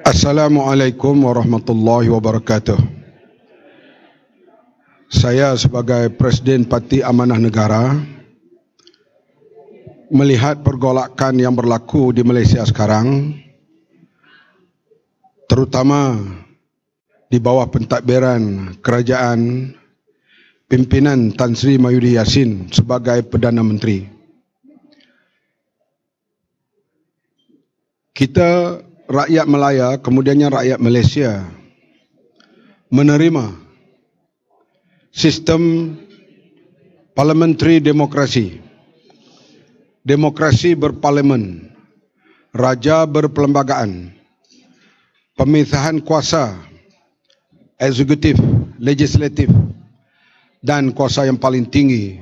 Assalamualaikum warahmatullahi wabarakatuh. Saya sebagai Presiden Parti Amanah Negara melihat pergolakan yang berlaku di Malaysia sekarang, terutama di bawah pentadbiran kerajaan pimpinan Tan Sri Mahyudin Yassin sebagai Perdana Menteri. Kita rakyat Melaya, kemudiannya rakyat Malaysia menerima sistem parliamentary demokrasi, demokrasi berparlimen, raja berperlembagaan, pemisahan kuasa eksekutif, legislatif dan kuasa yang paling tinggi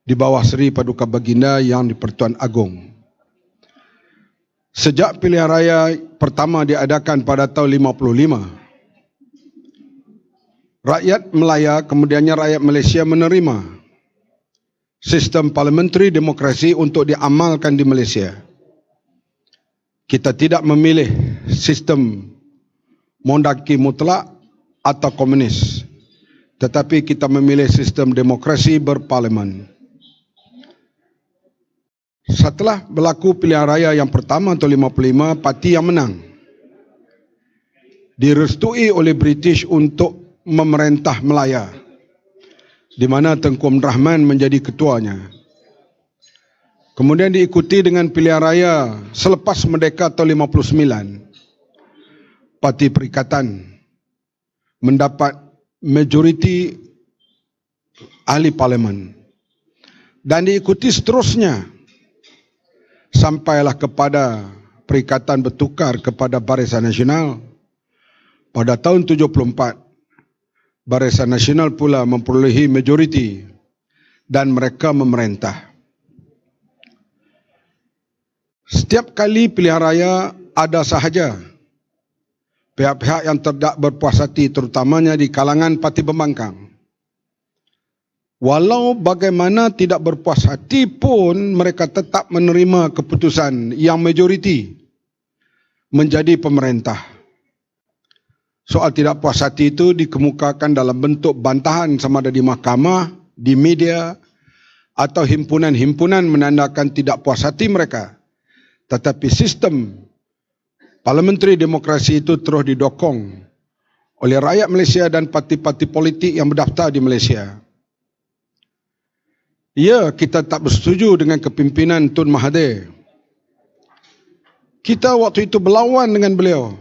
di bawah Seri Paduka Baginda yang di-Pertuan Agong. Sejak pilihan raya pertama diadakan pada tahun 55, rakyat Melaya, kemudiannya rakyat Malaysia menerima sistem parliamentary demokrasi untuk diamalkan di Malaysia. Kita tidak memilih sistem monarki mutlak atau komunis, tetapi kita memilih sistem demokrasi berparlimen. Setelah berlaku pilihan raya yang pertama tahun 55, parti yang menang direstui oleh British untuk memerintah Melaya, di mana Tengku Abdul Rahman menjadi ketuanya. Kemudian diikuti dengan pilihan raya selepas merdeka tahun 59. Parti Perikatan mendapat majoriti ahli parlimen dan diikuti seterusnya sampailah kepada Perikatan bertukar kepada Barisan Nasional. Pada tahun 74, Barisan Nasional pula memperolehi majoriti dan mereka memerintah. Setiap kali pilihan raya ada sahaja pihak-pihak yang tidak berpuas hati, terutamanya di kalangan parti pembangkang. Walau bagaimana tidak berpuas hati pun mereka tetap menerima keputusan yang majoriti menjadi pemerintah. Soal tidak puas hati itu dikemukakan dalam bentuk bantahan sama ada di mahkamah, di media atau himpunan-himpunan menandakan tidak puas hati mereka. Tetapi sistem parliamentary demokrasi itu terus didokong oleh rakyat Malaysia dan parti-parti politik yang berdaftar di Malaysia. Ya, kita tak bersetuju dengan kepimpinan Tun Mahathir. Kita waktu itu berlawan dengan beliau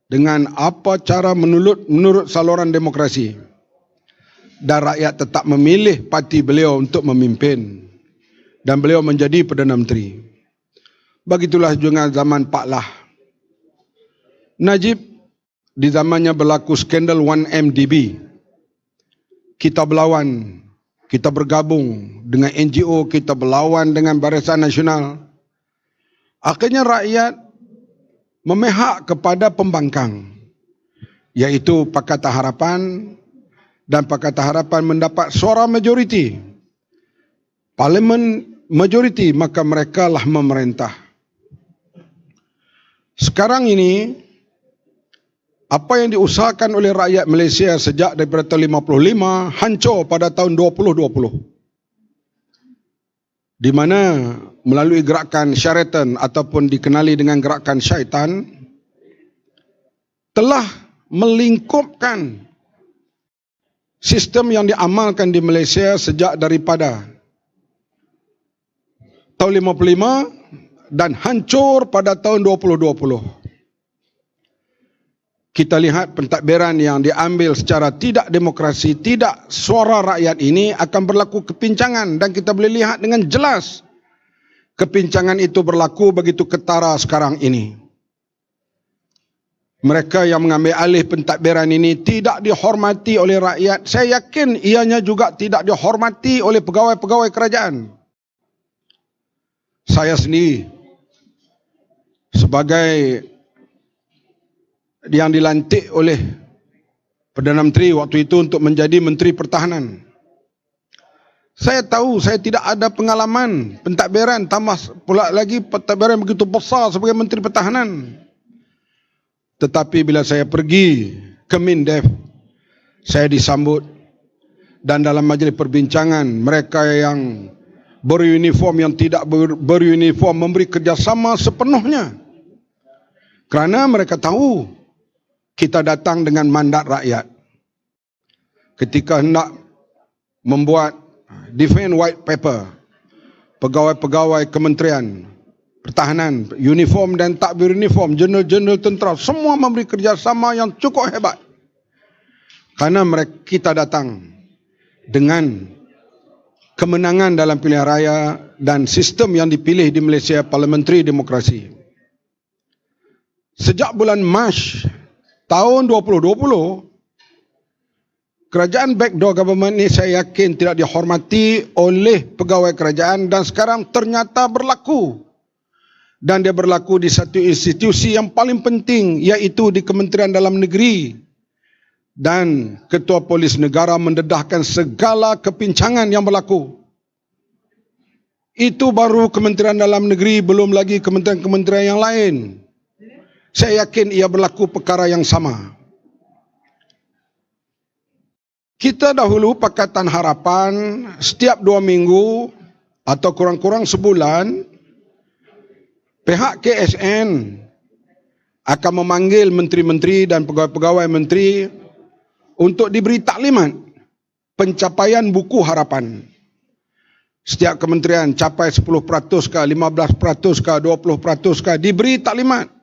dengan apa cara menurut saluran demokrasi. Dan rakyat tetap memilih parti beliau untuk memimpin. Dan beliau menjadi Perdana Menteri. Begitulah juga zaman Pak Lah. Najib di zamannya berlaku skandal 1MDB. Kita berlawan. Kita bergabung dengan NGO, kita berlawan dengan Barisan Nasional. Akhirnya rakyat memihak kepada pembangkang, iaitu Pakatan Harapan, dan Pakatan Harapan mendapat suara majoriti, parlimen majoriti, maka mereka lah memerintah. Sekarang ini, apa yang diusahakan oleh rakyat Malaysia sejak daripada tahun 55 hancur pada tahun 2020. Di mana melalui gerakan Sheraton ataupun dikenali dengan gerakan Syaitan telah melingkupkan sistem yang diamalkan di Malaysia sejak daripada tahun 55 dan hancur pada tahun 2020. Kita lihat pentadbiran yang diambil secara tidak demokrasi, tidak suara rakyat ini akan berlaku kepincangan dan kita boleh lihat dengan jelas kepincangan itu berlaku begitu ketara sekarang ini. Mereka yang mengambil alih pentadbiran ini tidak dihormati oleh rakyat. Saya yakin ianya juga tidak dihormati oleh pegawai-pegawai kerajaan. Saya sendiri sebagai yang dilantik oleh Perdana Menteri waktu itu untuk menjadi Menteri Pertahanan. Saya tahu saya tidak ada pengalaman pentadbiran, tambah pula lagi pentadbiran begitu besar sebagai Menteri Pertahanan. Tetapi bila saya pergi ke Mindef, saya disambut, dan dalam majlis perbincangan mereka yang beruniform yang tidak beruniform memberi kerjasama sepenuhnya. Kerana mereka tahu kita datang dengan mandat rakyat. Ketika hendak membuat Defense White Paper, pegawai-pegawai Kementerian Pertahanan, uniform dan tak beruniform, jeneral-jeneral tentera, semua memberi kerjasama yang cukup hebat. Kerana kita datang dengan kemenangan dalam pilihan raya dan sistem yang dipilih di Malaysia, parliamentary demokrasi. Sejak bulan Mac tahun 2020, kerajaan backdoor government ini saya yakin tidak dihormati oleh pegawai kerajaan dan sekarang ternyata berlaku. Dan dia berlaku di satu institusi yang paling penting, iaitu di Kementerian Dalam Negeri. Dan Ketua Polis Negara mendedahkan segala kepincangan yang berlaku. Itu baru Kementerian Dalam Negeri, belum lagi kementerian-kementerian yang lain. Saya yakin ia berlaku perkara yang sama. Kita dahulu Pakatan Harapan setiap 2 minggu atau kurang-kurang sebulan, pihak KSN akan memanggil menteri-menteri dan pegawai-pegawai menteri untuk diberi taklimat pencapaian buku harapan. Setiap kementerian capai 10% ke, 15% ke, 20% ke, diberi taklimat.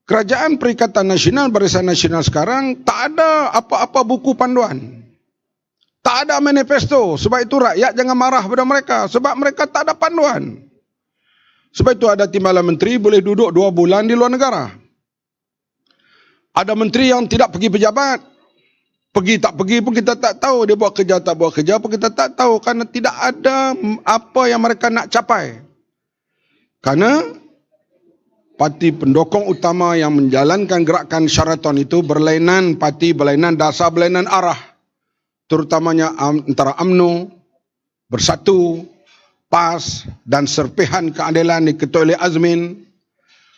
Kerajaan Perikatan Nasional, Barisan Nasional sekarang tak ada apa-apa buku panduan. Tak ada manifesto. Sebab itu rakyat jangan marah pada mereka. Sebab mereka tak ada panduan. Sebab itu ada timbalan menteri boleh duduk 2 bulan di luar negara. Ada menteri yang tidak pergi pejabat. Pergi tak pergi pun kita tak tahu. Dia buat kerja tak buat kerja pun kita tak tahu. Kerana tidak ada apa yang mereka nak capai. Kerana parti pendukung utama yang menjalankan gerakan Sheraton itu berlainan parti, berlainan dasar, berlainan arah. Terutamanya antara UMNO, Bersatu, PAS dan Serpihan Keadilan diketuai oleh Azmin.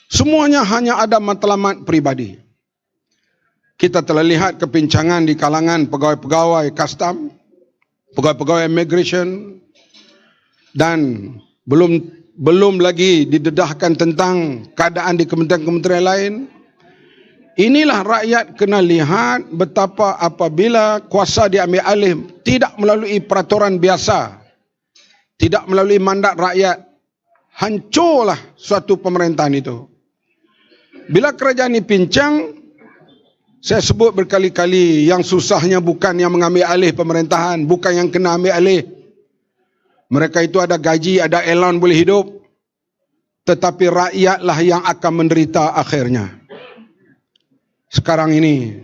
Semuanya hanya ada matlamat peribadi. Kita telah lihat kepincangan di kalangan pegawai-pegawai custom, pegawai-pegawai immigration, dan belum lagi didedahkan tentang keadaan di kementerian-kementerian lain. Inilah rakyat kena lihat betapa apabila kuasa diambil alih tidak melalui peraturan biasa, tidak melalui mandat rakyat, hancurlah suatu pemerintahan itu. Bila kerajaan ini pincang, saya sebut berkali-kali, yang susahnya bukan yang mengambil alih pemerintahan, bukan yang kena ambil alih. Mereka itu ada gaji, ada elan boleh hidup. Tetapi rakyatlah yang akan menderita akhirnya. Sekarang ini,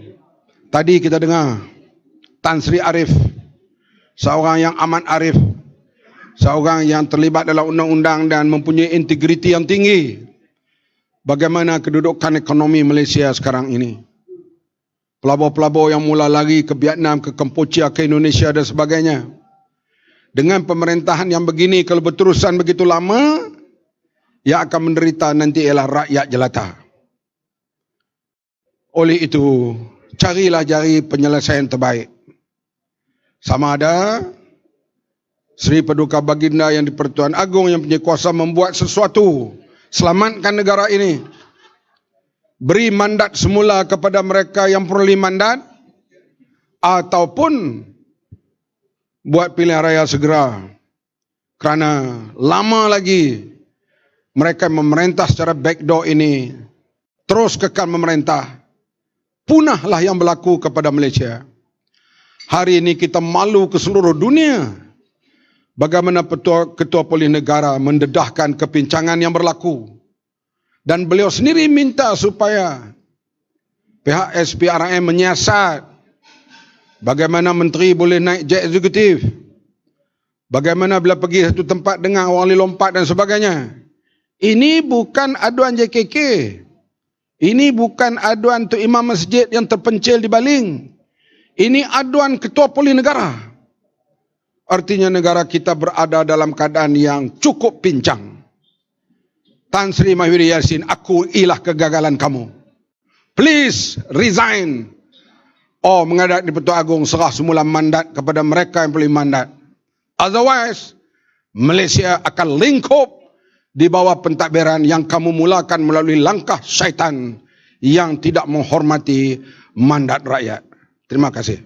tadi kita dengar Tan Sri Arif, seorang yang amat arif, seorang yang terlibat dalam undang-undang dan mempunyai integriti yang tinggi. Bagaimana kedudukan ekonomi Malaysia sekarang ini. Pelabur-pelabur yang mula lari ke Vietnam, ke Kampuchea, ke Indonesia dan sebagainya. Dengan pemerintahan yang begini, kalau berterusan begitu lama, yang akan menderita nanti ialah rakyat jelata. Oleh itu, carilah jari penyelesaian terbaik. Sama ada Sri Paduka Baginda yang di-Pertuan Agong yang punya kuasa membuat sesuatu, selamatkan negara ini. Beri mandat semula kepada mereka yang perlu mandat, ataupun buat pilihan raya segera. Kerana lama lagi mereka memerintah secara backdoor ini terus kekal memerintah. Punahlah yang berlaku kepada Malaysia. Hari ini kita malu ke seluruh dunia. Bagaimana Ketua Polis Negara mendedahkan kepincangan yang berlaku. Dan beliau sendiri minta supaya pihak SPRM menyiasat bagaimana menteri boleh naik jet eksekutif. Bagaimana bila pergi satu tempat dengar orang lompat dan sebagainya. Ini bukan aduan JKK. Ini bukan aduan Tok Imam Masjid yang terpencil di baling. Ini aduan Ketua Polis Negara. artinya negara kita berada dalam keadaan yang cukup pincang. Tan Sri Mahyudin Yassin, akuilah kegagalan kamu. Please resign. Menghadap di Pertuan Agong, serah semula mandat kepada mereka yang boleh mandat. Otherwise, Malaysia akan lingkup di bawah pentadbiran yang kamu mulakan melalui langkah syaitan yang tidak menghormati mandat rakyat. Terima kasih.